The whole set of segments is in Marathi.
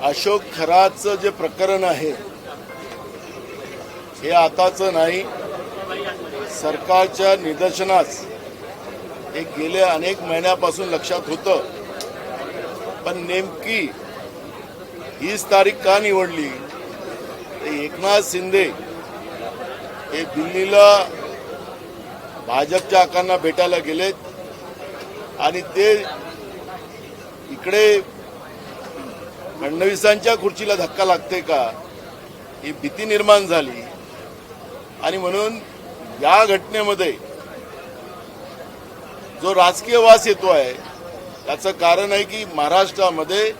अशोक खराचं जे प्रकरण आहे हे आताचं नाही, सरकारच्या निदर्शनास हे गेल्या अनेक महिन्यापासून लक्षात होतं, पण नेमकी हीच तारीख का निवडली? एकनाथ शिंदे हे दिल्लीला भाजपच्या आकांना भेटायला गेलेत आणि ते इकडे फडणवीसांच्या खुर्चीला धक्का लागते का ही भीती निर्माण झाली आणि म्हणून या घटनेमध्ये जो राजकीय वास येतो आहे त्याचं कारण आहे की महाराष्ट्रामध्ये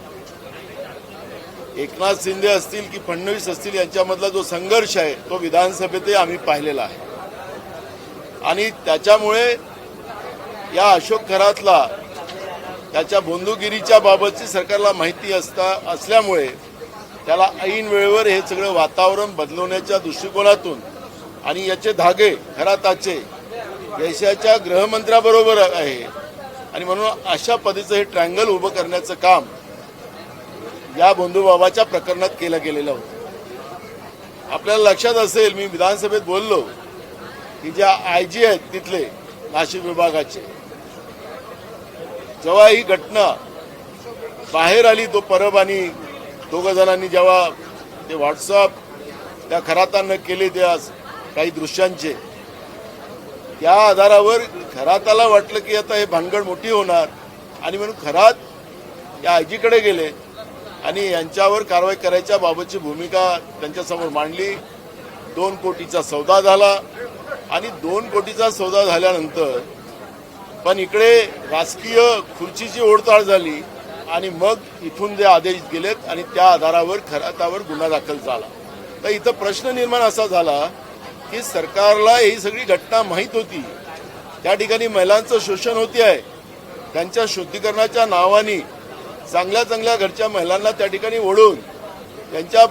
एकनाथ शिंदे असतील की फडणवीस असतील यांच्यामधला जो संघर्ष आहे तो विधानसभेतही आम्ही पाहिलेला आहे आणि त्याच्यामुळे या अशोक खरातला त्याच्या बंधुगिरीच्या बाबतची सरकारला माहिती असल्यामुळे त्याला ऐन वेळेवर हे सगळं वातावरण बदलवण्याच्या दृष्टिकोनातून आणि याचे धागे खराताचे देशाच्या गृहमंत्र्याबरोबर आहे आणि म्हणून अशा पद्धतीचं हे ट्रँगल उभं करण्याचं काम या बंधुबाबाच्या प्रकरणात केलं गेलेलं होतं. आपल्याला लक्षात असेल, मी विधानसभेत बोललो की ज्या आयजी आहेत तिथले नाशिक विभागाचे, जेव्हा ही घटना बाहेर आली तो परब आणि दोघं जणांनी जेव्हा ते व्हॉट्सअप त्या खरातानं केले त्या काही दृश्यांचे, त्या आधारावर खराताला वाटलं की आता हे भानगड मोठी होणार आणि म्हणून खरात या आयजीकडे गेले आणि यांच्यावर कारवाई करायच्या बाबतची भूमिका त्यांच्यासमोर मांडली. 2 कोटीचा सौदा झाला आणि 2 कोटीचा सौदा झाल्यानंतर पण इकडे राजकीय खुर्चीची ओढताळ झाली आणि मग इथून जे आदेश गेलेत आणि त्या आधारावर खरातावर गुन्हा दाखल झाला. तर इथं प्रश्न निर्माण असा झाला की सरकारला ही सगळी घटना माहीत होती, त्या ठिकाणी महिलांचं शोषण होते आहे, त्यांच्या शुद्धीकरणाच्या नावाने चांगल्या चांगल्या घरच्या महिलांना त्या ठिकाणी ओढून त्यांच्या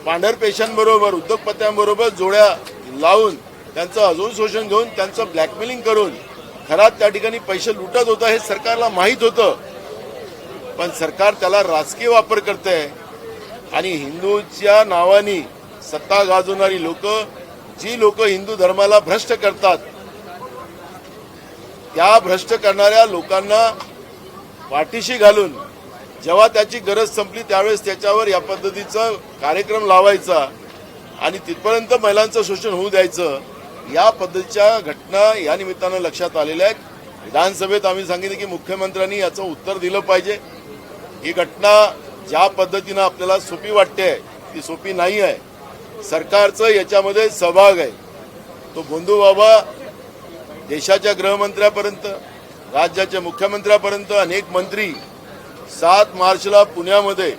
पांढरपेशांबरोबर उद्योगपत्यांबरोबर जोड्या लावून त्यांचं अजून शोषण घेऊन त्यांचं ब्लॅकमेलिंग करून खरात त्या ठिकाणी पैसे लुटत होतं हे सरकारला माहीत होतं, पण सरकार त्याला राजकीय वापर करते आणि हिंदूच्या नावाने सत्ता गाजवणारी लोक, जी लोक हिंदू धर्माला भ्रष्ट करतात, त्या भ्रष्ट करणाऱ्या लोकांना पाठीशी घालून जेव्हा त्याची गरज संपली त्यावेळेस त्याच्यावर या पद्धतीचा कार्यक्रम लावायचा आणि तिथपर्यंत महिलांचं शोषण होऊ द्यायचं, या पद्धतीच्या घटना या निमित्तानं लक्षात आलेल्या आहेत. विधानसभेत आम्ही सांगितलं की मुख्यमंत्र्यांनी याचं उत्तर दिलं पाहिजे. ही घटना ज्या पद्धतीनं आपल्याला सोपी वाटते ती सोपी नाही आहे. सरकारचं याच्यामध्ये सहभाग आहे. तो बंधुबाबा देशाच्या गृहमंत्र्यापर्यंत, राज्याच्या मुख्यमंत्र्यापर्यंत अनेक मंत्री 7 मार्चला पुण्यामध्ये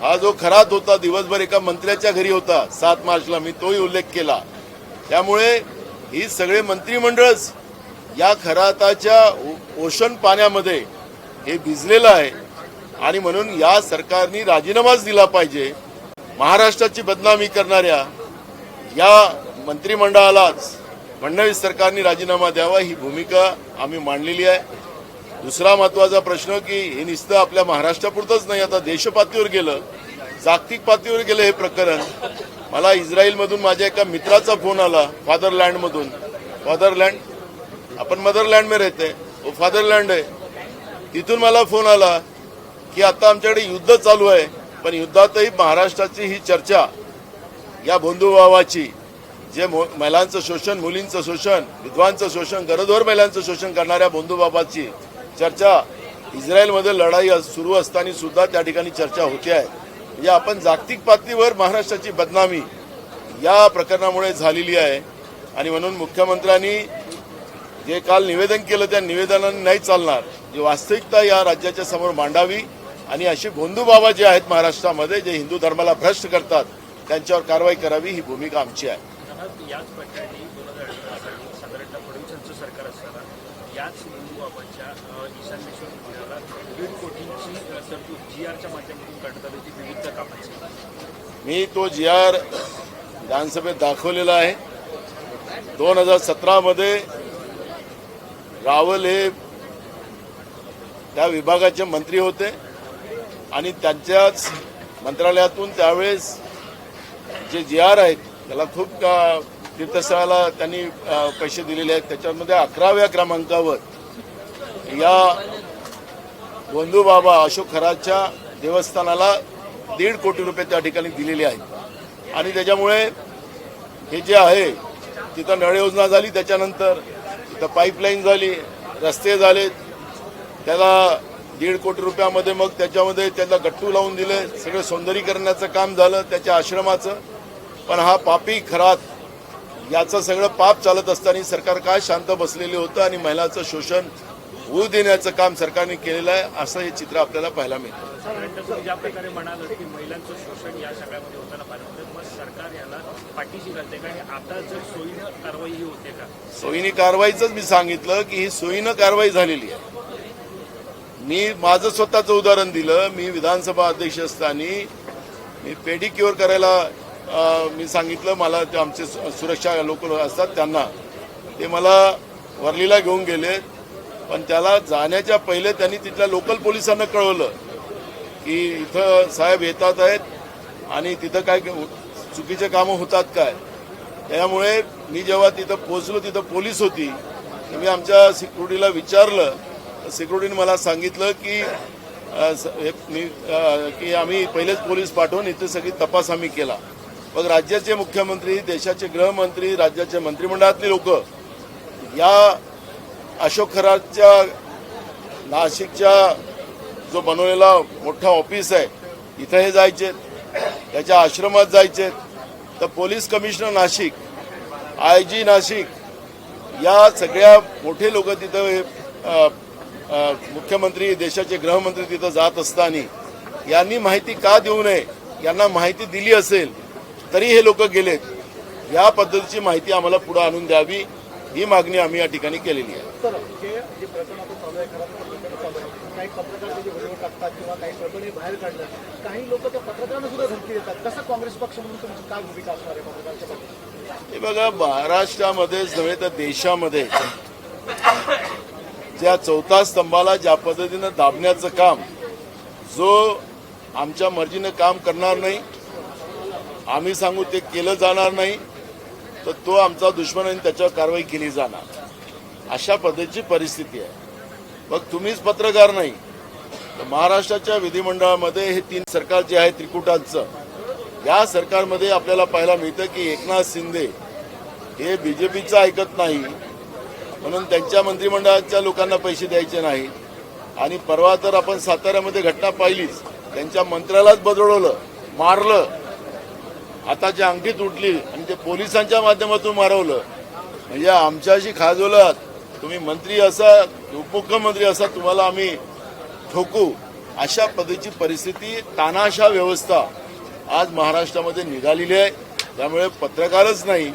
हा जो खरात होता दिवसभर एका मंत्र्याच्या घरी होता 7 मार्चला, मी तोही उल्लेख केला. त्यामुळे ही सगळे मंत्रिमंडळच या खराताच्या ओशन पाण्यामध्ये हे भिजलेलं आहे आणि म्हणून या सरकारने राजीनामाच दिला पाहिजे. महाराष्ट्राची बदनामी करणाऱ्या या मंत्रिमंडळालाच फडणवीस सरकारने राजीनामा द्यावा ही भूमिका आम्ही मांडलेली आहे. दुसरा महत्त्वाचा प्रश्न की हे नुसतं आपल्या महाराष्ट्रापुरतंच नाही, आता देशपातळीवर गेलं, जागतिक पातळीवर गेलं हे प्रकरण. मला इस्रायलमधून माझ्या एका मित्राचा फोन आला, फादरलँडमधून. फादरलँड, आपण मदरलँड में रहते, वो फादरलँड आहे. तिथून मला फोन आला की आता आमच्याकडे युद्ध चालू आहे, पण युद्धातही महाराष्ट्राची ही चर्चा, या बंधुभावाची, जे महिलांचं शोषण, मुलींचं शोषण, विधवांचं शोषण, गरजवर महिलांचं शोषण करणाऱ्या बंधुबाबाची चर्चा इस्रायलमध्ये लढाई सुरू असताना सुद्धा त्या ठिकाणी चर्चा होते आहे. म्हणजे आपण जागतिक पातळीवर महाराष्ट्राची बदनामी या प्रकरणामुळे झालेली आहे आणि म्हणून मुख्यमंत्र्यांनी जे काल निवेदन केलं त्या निवेदनाने नाही चालणार, जी वास्तविकता या राज्याच्या समोर मांडावी आणि असे बंधुबाबा जे आहेत महाराष्ट्रामध्ये जे हिंदू धर्माला भ्रष्ट करतात त्यांच्यावर कारवाई करावी ही भूमिका आमची आहे. याच प्रकरणी 2018 साली साधारणतः फडणवीसांचं सरकार असताना याच बंधुबाबांच्या ईशान्येश्वर पुण्याला 1.5 कोटींची तरतूद GRच्या माध्यमातून करण्यात आली, ती विविध कामांची. मी तो GR विधानसभेत दाखवलेला आहे. 2017 मध्ये रावल हे त्या विभागाचे मंत्री होते आणि त्यांच्याच मंत्रालयातून त्यावेळेस जे GR आहेत त्याला खूप तीर्थस्थळाला त्यांनी पैसे दिलेले आहेत. त्याच्यामध्ये 11व्या क्रमांकावर या गोंधूबाबा अशोक खराच्या देवस्थानाला 1.5 कोटी रुपये त्या ठिकाणी दिलेले आहेत. आणि त्याच्यामुळे हे जे आहे तिथं नळ योजना झाली, त्याच्यानंतर तिथं पाईपलाईन झाली, रस्ते झाले, त्याला 1.5 कोटी रुपयामध्ये मग त्याच्यामध्ये त्याला गट्टू लावून दिले, सगळं सौंदर्यीकरणाचं काम झालं त्याच्या आश्रमाचं. पण हा पापी खरात याचं सगळं पाप चालत असताना सरकार काय शांत बसलेलं होतं आणि महिलांचं शोषण होऊ देण्याचं काम सरकारने केलेलं आहे, असं हे चित्र आपल्याला पाहायला मिळतं. तुम्ही ज्या प्रकारे म्हणाल की महिलांचं शोषण या सगळ्यामध्ये होताना पाहिलं, मग सरकार याला पाठीशी घालते का आणि आता जर सोयीनं कारवाई ही होते का? सोयीने कारवाईच मी सांगितलं की ही सोयीनं कारवाई झालेली आहे. मी माझं स्वतःचं उदाहरण दिलं. मी विधानसभा अध्यक्ष असताना मी पेडिक्युअर करायला मी सांगितलं, मला ते आमचे सुरक्षा लोक असतात त्यांना, ते मला वर्लीला घेऊन गेले. पण त्याला जाण्याच्या पहिले त्यांनी तिथल्या लोकल पोलिसांना कळवलं की इथं साहेब येतात आहेत आणि तिथं काय चुकीचे कामं होतात काय. त्यामुळे मी जेव्हा तिथं पोहोचलो तिथं पोलीस होती, मी आमच्या सिक्युरिटीला विचारलं. सिक्युरिटीने मला सांगितलं की की आम्ही पहिलेच पोलीस पाठवून इथे सगळी तपास आम्ही केला. मग राज्याचे मुख्यमंत्री, देशाचे गृहमंत्री, राज्याच्या मंत्रिमंडळातले लोक या अशोक खरातच्या नाशिकच्या जो बनवलेला मोठा ऑफिस आहे इथं हे जायचे, त्याच्या आश्रमात जायचे. तर police commissioner Nashik, IG Nashik या सगळ्या मोठे लोक तिथं, मुख्यमंत्री, देशाचे गृहमंत्री तिथं जात असताना यांनी माहिती का देऊ नये, यांना माहिती दिली असेल तरी हे लोक गेलेत. या पद्धतीची माहिती आम्हाला पुढे आणून द्यावी, ही मागणी आम्ही या ठिकाणी केलेली आहे. काही पत्रकार जे व्हिडिओ टाकतात किंवा काही प्रकरणे बाहेर काढतात, काही लोक त्या पत्रकारांना सुद्धा धमकी देतात. कसं काँग्रेस पक्ष म्हणून तुमची काय भूमिका असणार आहे पत्रकारांच्या बाबतीत? हे बघा, महाराष्ट्रामध्येच नव्हे तर देशामध्ये ज्या चौथा स्तंभाला ज्या पद्धतीनं दाबण्याचं काम, जो आमच्या मर्जीनं काम करणार नाही, आम्ही सांगू ते केलं जाणार नाही, तर तो आमचा दुश्मन आणि त्याच्यावर कारवाई केली जाणार, अशा पद्धतीची परिस्थिती आहे. मग तुम्हीच पत्रकार नाही तर महाराष्ट्राच्या विधिमंडळामध्ये हे 3 सरकार जे आहे त्रिकुटांचं, या सरकारमध्ये आपल्याला पाहायला मिळतं की एकनाथ शिंदे हे BJPचं ऐकत नाही म्हणून त्यांच्या मंत्रिमंडळाच्या लोकांना पैसे द्यायचे नाही. आणि परवा तर आपण साताऱ्यामध्ये घटना पाहिलीच, त्यांच्या मंत्र्यालाच बदलवलं, मारलं, हाताची अंगठी तुटली आणि ते पोलिसांच्या माध्यमातून मारवलं. म्हणजे आमच्याशी खाजवलात, तुम्ही मंत्री असा, उपमुख्यमंत्री असा, तुम्हाला आम्ही ठोकू, अशा पद्धतीची परिस्थिती, तानाशा व्यवस्था आज महाराष्ट्रामध्ये निघालेली आहे. त्यामुळे पत्रकारच नाही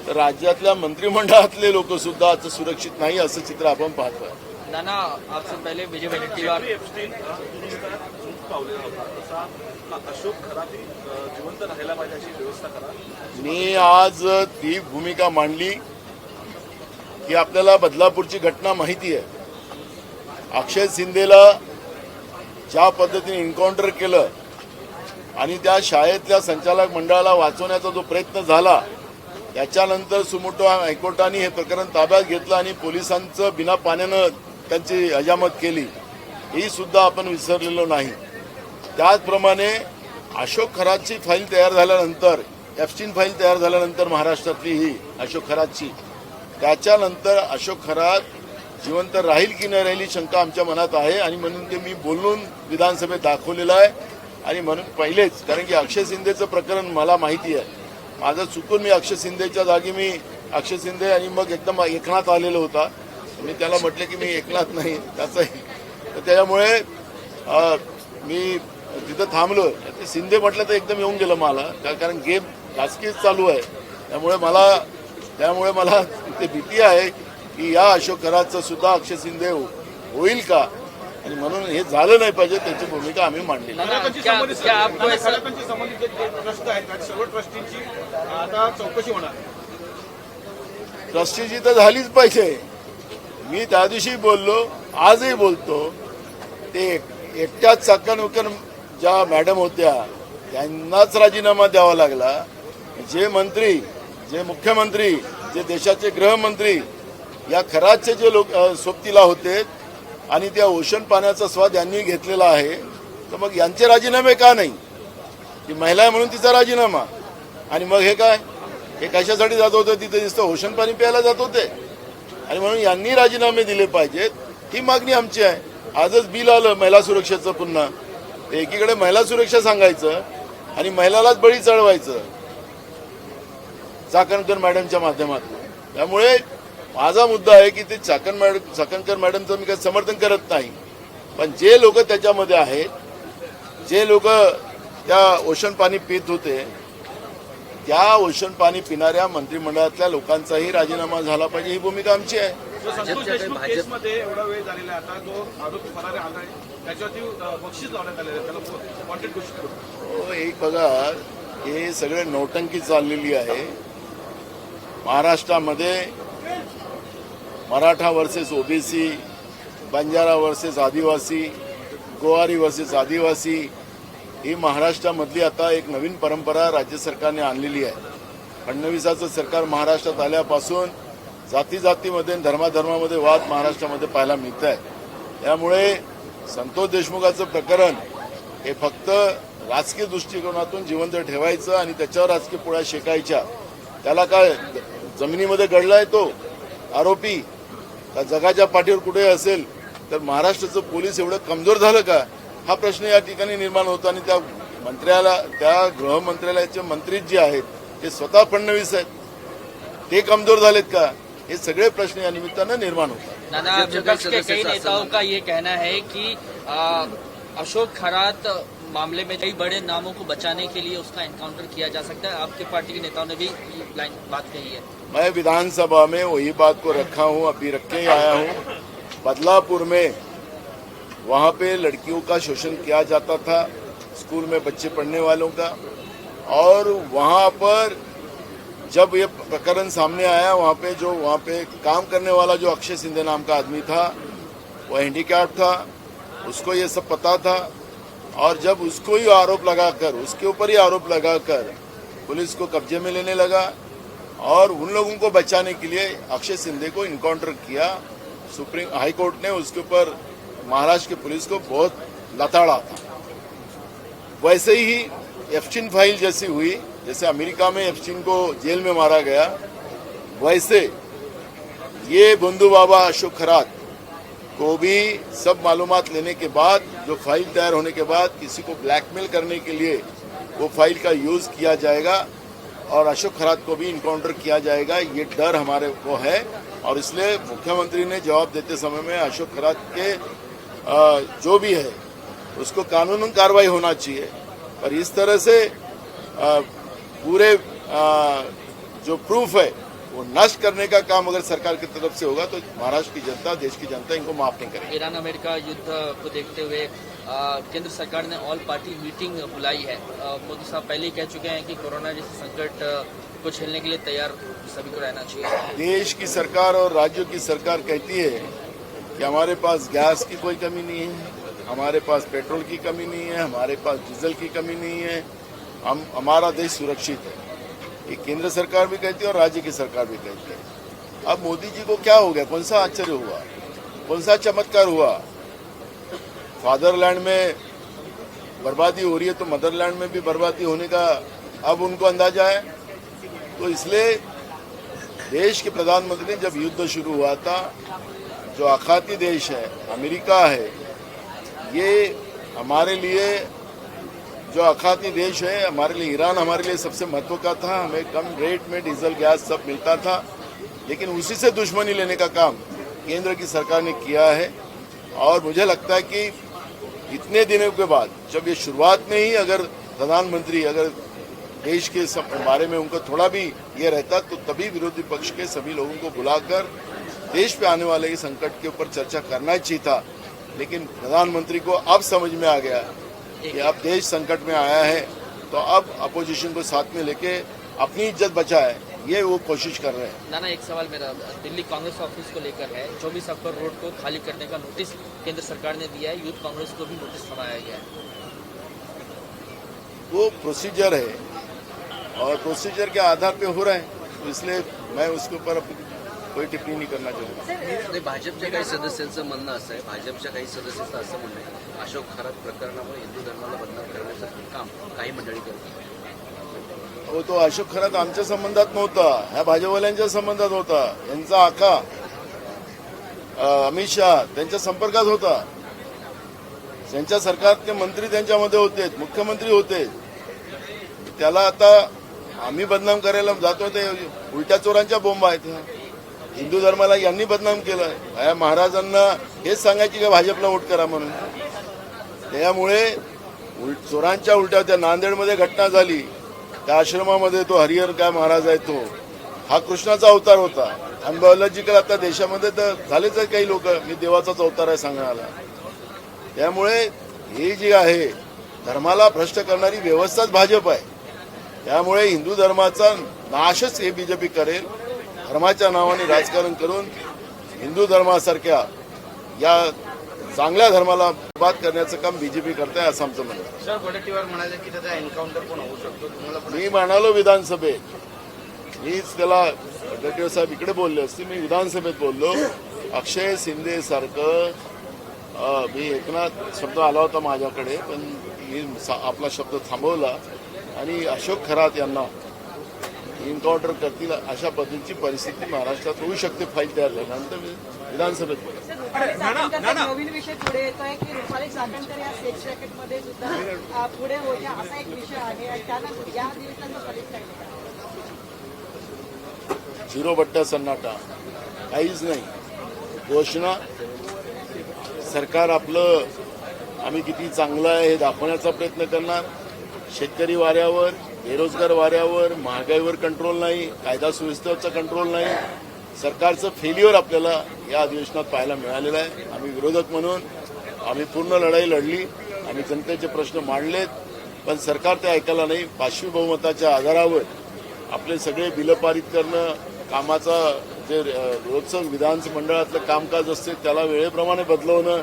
तर राज्यातल्या मंत्रिमंडळातले लोक सुद्धा आज सुरक्षित नाही, असं चित्र आपण पाहतोय. नाना, आपसे पहले विजय वडेट्टीवार अशोक खराती जिवंत राहायला पाहिजे अशी व्यवस्था करा. मी आज ती भूमिका मांडली की आपल्याला बदलापूरची घटना माहिती आहे. अक्षय शिंदेला ज्या पद्धतीने एन्काउंटर केलं आणि त्या शाळेतल्या संचालक मंडळाला वाचवण्याचा जो प्रयत्न झाला, त्याच्यानंतर सुमोटो हायकोर्टाने हे प्रकरण ताब्यात घेतलं आणि पोलिसांचं बिना पाण्यानं त्यांची हजामत केली, ही सुद्धा आपण विसरलेलो नाही. त्याचप्रमाणे अशोक खरातची फाईल तयार झाल्यानंतर, एफस्टीन फाईल तयार झाल्यानंतर महाराष्ट्रातली ही अशोक खरातची, त्याच्यानंतर अशोक खरात जिवंत राहील की नाही राहील शंका आमच्या मनात आहे. आणि म्हणून ते मी बोलून विधानसभेत दाखवलेलं आहे. आणि म्हणून पहिलेच, कारण की अक्षय शिंदेचं प्रकरण मला माहिती आहे, माझं चुकून मी अक्षय शिंदेच्या जागी मी अक्षय शिंदे आणि मग एकदम एकनाथ आलेला होता. मी त्याला म्हटलं की मी एकनाथ नाही त्याचं, तर त्याच्यामुळे मी तिथं थांबलो. ते शिंदे म्हटलं तर एकदम येऊन गेलं मला, कारण गेम राजकीय चालू आहे. त्यामुळे मला ते भीती आहे की या अशोक खरातचं सुद्धा अक्षय शिंदे होईल का, आणि म्हणून हे झालं नाही पाहिजे, त्याची भूमिका आम्ही मांडली. खरातांची संबंधित जे ट्रस्ट आहेत त्या सर्व ट्रस्टींची आता चौकशी होणार. ट्रस्टीची तर झालीच पाहिजे. मी त्या दिवशी बोललो, आजही बोलतो, ते एकट्याच चाकणकर ज्या मॅडम होत्या त्यांनाच राजीनामा द्यावा लागला. जे मंत्री, जे मुख्यमंत्री, जे देशाचे गृहमंत्री या खराचे जे लोक सोबतीला होते आणि त्या ओशन पाण्याचा स्वाद यांनी घेतलेला आहे, तर मग यांचे राजीनामे का नाही? ती महिला आहे म्हणून तिचा राजीनामा. आणि मग हे काय, हे कशासाठी जात होते तिथे? दिसतं ओशन पाणी प्यायला जात होते. आणि म्हणून यांनी राजीनामे दिले पाहिजेत, ही मागणी आमची आहे. आजच बिल आलं महिला सुरक्षेचं पुन्हा. एकीकडे महिला सुरक्षा सांगायचं आणि महिलालाच बळी चढवायचं चाकणकर मॅडमच्या माध्यमातून. त्यामुळे माझा मुद्दा आहे की ते चाकणकर मॅडमचं मी काही समर्थन करत नाही, पण जे लोक त्याच्यामध्ये आहेत, जे लोक त्या ओशन पाणी पित होते, त्या ओशन पाणी पिणाऱ्या मंत्रिमंडळातल्या लोकांचाही राजीनामा झाला पाहिजे, ही भूमिका आमची आहे. संतोष देशमुख केसमध्ये एवढा वेळ झालेला आहे, आता जो आरोपी फरार आला आहे त्याच्यावरती बक्षीस लावण्यात आलेलं आहे, त्याला वॉन्टेड घोषित करून. हो, एक बघा, हे सगळे नौटंकी चाललेली आहे. महाराष्ट्रामध्ये Maratha versus OBC, Banjara versus आदिवासी, गोवारी वर्सेस आदिवासी, ही महाराष्ट्रामधली आता एक नवीन परंपरा राज्य सरकारने आणलेली आहे. फडणवीसाचं सरकार महाराष्ट्रात आल्यापासून जाती जातीमध्ये, धर्माधर्मामध्ये वाद महाराष्ट्रामध्ये पाहायला मिळत आहे. त्यामुळे संतोष देशमुखाचं प्रकरण हे फक्त राजकीय दृष्टिकोनातून जिवंत ठेवायचं आणि त्याच्यावर राजकीय पोळ्या शेकायच्या. त्याला काय जमिनीमध्ये गडलाय तो आरोपी का जगाच्या पाठीवर कुठे असेल? तर महाराष्ट्राचं पोलीस एवढं कमजोर झालं का, हा प्रश्न या ठिकाणी निर्माण होतो. आणि त्या गृहमंत्रालयाचे मंत्री जे आहेत ते स्वतः फडणवीस आहेत, ते कमजोर झालेत का? हे सगळे प्रश्न या निमित्तानं निर्माण होतात. नाना, विपक्ष के कई नेताओं का ये कहना है कि अशोक खरात मामले में कई बड़े नामों को बचाने के लिए उसका एनकाउंटर किया जा सकता है. आपके पार्टी के नेताओं ने भी बात कही है. मैं विधानसभा में वही बात को रखा हूं, अभी रख के ही आया हूं. बदलापुर में वहां पे लड़कियों का शोषण किया जाता था, स्कूल में बच्चे पढ़ने वालों का, और वहां पर जब ये प्रकरण सामने आया, वहां पे काम करने वाला जो अक्षय सिंधे नाम का आदमी था, वो हैंडीकैप था, उसको ये सब पता था. और जब उसको ही आरोप लगाकर, उसके ऊपर ही आरोप लगाकर पुलिस को कब्जे में लेने लगा और उन लोगों को बचाने के लिए अक्षय सिंधे को इनकाउंटर किया. सुप्रीम हाई कोर्ट ने उसके ऊपर महाराष्ट्र की पुलिस को बहुत लताड़ा था. वैसे ही एप्स्टीन फाइल जैसी हुई, जैसे अमेरिका में एप्स्टीन को जेल में मारा गया, वैसे ये बंधु बाबा अशोक खरात को भी सब मालूमात लेने के बाद, जो फाइल तैयार होने के बाद किसी को ब्लैकमेल करने के लिए वो फाइल का यूज किया जाएगा और अशोक खरात को भी इनकाउंटर किया जाएगा, ये डर हमारे को है. और इसलिए मुख्यमंत्री ने जवाब देते समय में अशोक खरात के जो भी है उसको कानूनी कार्रवाई होना चाहिए. पर इस तरह से पूरे जो प्रूफ है वो नष्ट करने का काम अगर सरकार की तरफ से होगा तो महाराष्ट्र की जनता, देश की जनता इनको माफ नहीं करेगी. ईरान अमेरिका युद्ध को देखते हुए केंद्र सरकार ने ऑल पार्टी मीटिंग बुलाई है. मोदी साहब पहले ही कह चुके हैं कि कोरोना जैसे संकट को झेलने के लिए तैयार सभी को रहना चाहिए. देश की सरकार और राज्यों की सरकार कहती है कि हमारे पास गैस की कोई कमी नहीं है, हमारे पास पेट्रोल की कमी नहीं है, हमारे पास डीजल की कमी नहीं है, हमारा देश सुरक्षित है. ये केंद्र सरकार भी कहती है और राज्य की सरकार भी कहती है. अब मोदी जी को क्या हो गया? कौन सा आश्चर्य हुआ? कौन सा चमत्कार हुआ? फादरलैंड में बर्बादी हो रही है तो मदरलैंड में भी बर्बादी होने का अब उनको अंदाजा है. तो इसलिए देश के प्रधानमंत्री ने जब युद्ध शुरू हुआ था, जो आखाती देश है अमेरिका है, ये हमारे लिए जो आखाती देश है, हमारे लिए ईरान हमारे लिए सबसे महत्व का था. हमें कम रेट में डीजल गैस सब मिलता था, लेकिन उसी से दुश्मनी लेने का काम केंद्र की सरकार ने किया है. और मुझे लगता है कि इतने दिनों के बाद, जब ये शुरुआत में ही अगर प्रधानमंत्री अगर देश के बारे में उनको थोड़ा भी ये रहता तो तभी विरोधी पक्ष के सभी लोगों को बुलाकर देश पे आने वाले इस संकट के ऊपर चर्चा करना चाहिए था. लेकिन प्रधानमंत्री को अब समझ में आ गया कि अब देश संकट में आया है, तो अब अपोजिशन को साथ में लेके अपनी इज्जत बचाए, ये वो कोशिश कर रहे हैं. नाना, एक सवाल मेरा दिल्ली कांग्रेस ऑफिस को लेकर है. 24 अक्टूबर रोड को खाली करने का नोटिस केंद्र सरकार ने दिया है. यूथ कांग्रेस को भी नोटिस थमाया गया है. वो प्रोसीजर है और प्रोसीजर के आधार पे हो रहा है, तो इसलिए मैं उसके ऊपर कोई टिप्पणी नहीं करना चाहूँगा. ते भाजपच्या काही सदस्यांचं म्हणणं असं आहे, भाजपच्या काही सदस्यांचं असं म्हणणं आहे, अशोक खरात प्रकरणामुळे हिंदू धर्माला बदनाम करण्याचं काम काही मंडळी करतात. हो, तो अशोक खरात आमच्या संबंधात नव्हता, ह्या भाजपवाल्यांच्या संबंधात होता. यांचा आका अमित शहा त्यांच्या संपर्कात होता. त्यांच्या सरकारचे मंत्री त्यांच्यामध्ये होते, मुख्यमंत्री होते. त्याला आता आम्ही बदनाम करायला जातो ते उलट्या चोरांच्या बोंब आहेत. हिंदू धर्माला यांनी बदनाम केलं. या महाराजांना हेच सांगायची का भाजपला वोट करा म्हणून. त्यामुळे चोरांच्या उलट्या त्या नांदेडमध्ये घटना झाली, त्या आश्रमामध्ये तो हरिहर काय महाराज आहे, तो हा कृष्णाचा अवतार होता. आणि बायोलॉजिकल आता देशामध्ये तर झालेच आहे काही लोक, मी देवाचाच अवतार आहे सांगण्याला. त्यामुळे हे जे आहे धर्माला भ्रष्ट करणारी व्यवस्थाच भाजप आहे. त्यामुळे हिंदू धर्माचा नाशच हे बीजेपी करेल. धर्माच्या नावाने राजकारण करून हिंदू धर्मासारख्या या चांगल्या धर्माला बाद करण्याचं काम बीजेपी करताय असं आमचं म्हणणं आहे. सर, वडेट्टीवार म्हणाले की त्याचा एन्काउंटर पण होऊ शकतो. तुम्हाला मी म्हणालो विधानसभेत, मीच त्याला वडेट्टीवार साहेब इकडे बोलले असते, मी विधानसभेत बोललो अक्षय शिंदे सारखं मी एकनाथ शब्द आला होता माझ्याकडे, पण मी आपला शब्द थांबवला आणि अशोक खरात यांना एन्काउंटर करतील अशा पद्धतीची परिस्थिती महाराष्ट्रात होऊ शकते. फाईल तयार झाल्यानंतर मी विधानसभेत बोललो. नवीन विषय पुढे येतोय की रुपाली चाकणकर या सेक्स रॅकेटमध्ये सुद्धा पुढे होत्या असा एक विषय आहे आणि त्यानंतर या दिवसांचा परिचय झिरो बट्टा सन्नाटा, काहीच नाही. घोषणा सरकार आपलं आम्ही किती चांगलं आहे हे दाखवण्याचा प्रयत्न करणार. शेतकरी वाऱ्यावर, बेरोजगार वाऱ्यावर, महागाईवर कंट्रोल नाही, कायदा सुव्यवस्थेचा कंट्रोल नाही. सरकारचं फेल्युअर आपल्याला या अधिवेशनात पाहायला मिळालेलं आहे. आम्ही विरोधक म्हणून आम्ही पूर्ण लढाई लढली, आम्ही जनतेचे प्रश्न मांडलेत, पण सरकार ते ऐकायला नाही. पाचवी बहुमताच्या आधारावर आपले सगळे बिलं पारित करणं, कामाचा जे रोजचं विधानमंडळातलं कामकाज असते त्याला वेळेप्रमाणे बदलवणं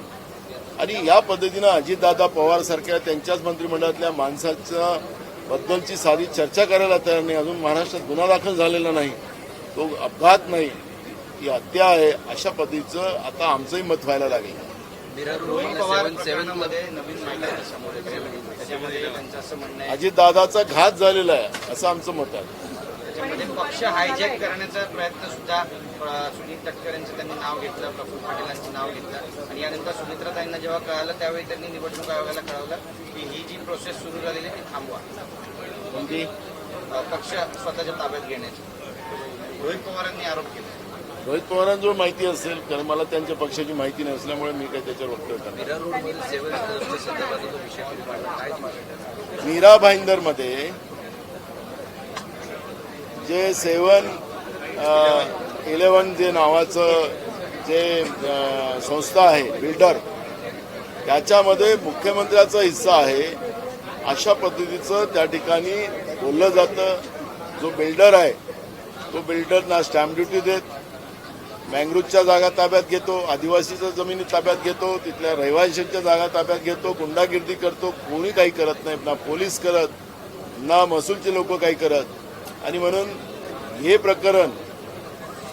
आणि या पद्धतीनं अजितदादा पवार सारख्या त्यांच्याच मंत्रिमंडळातल्या माणसाच्या बद्दलची साधी चर्चा करायला तयार नाही. अजून महाराष्ट्रात गुन्हा दाखल झालेला नाही, तो अपघात नाही, ही हत्या आहे. अशा पद्धतीचं आता आमचंही मत व्हायला लागेल. सेवन मध्ये नवीन माहिती समोर येते, त्याच्यामध्ये त्यांचं असं म्हणणं आहे अजितदादाचा घात झालेला आहे असं आमचं मत आहे. त्याच्यामध्ये पक्ष हायजॅक करण्याचा प्रयत्न सुद्धा सुनील तटकरे यांचं त्यांनी नाव घेतलं, प्रफुल्ल पाटीलांचं नाव घेतलं आणि यानंतर सुमित्राताईंना जेव्हा कळालं त्यावेळी त्यांनी निवडणूक आयोगाला कळवलं की ही जी प्रोसेस सुरू झालेली ती थांबवा, कोणती पक्ष स्वतःच्या ताब्यात घेण्याची रोहित पवारांनी आरोप केला. रोहित पवारांजवळ माहिती असेल, कारण मला त्यांच्या पक्षाची माहिती नसल्यामुळे मी काही त्याच्यावर वक्तव्य करणार. मीरा भाईंदरमध्ये जे 7-11 जे नावाचं जे संस्था आहे बिल्डर, त्याच्यामध्ये मुख्यमंत्र्याचा हिस्सा आहे अशा पद्धतीचं त्या ठिकाणी बोललं जातं. जो बिल्डर आहे तो बिल्डरना स्टॅम्प ड्युटी देत, मँग्रोवच्या जागा ताब्यात घेतो, आदिवासीच्या जमिनी ताब्यात घेतो, तिथल्या रहिवाशांच्या जागा ताब्यात घेतो, गुंडागिर्दी करतो. कोणी काही करत नाही, ना पोलीस करत, ना महसूलचे लोक काही करत. आणि म्हणून हे प्रकरण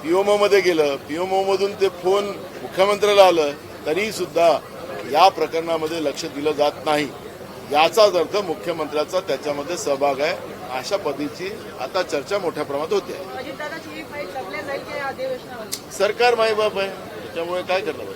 पीओमोमध्ये गेलं, पीओमोमधून ते फोन मुख्यमंत्र्याला आलं, तरी सुद्धा या प्रकरणामध्ये लक्ष दिलं जात नाही. याचाच अर्थ मुख्यमंत्र्याचा त्याच्यामध्ये सहभाग आहे. अशा पद्धतीची आता चर्चा मोठ्या प्रमाणात होते. अजितदादाची ही फाईल जपल्या जाईल की या अधिवेशनावर सरकार मायबाप आहे, त्याच्यामुळे काय करणार.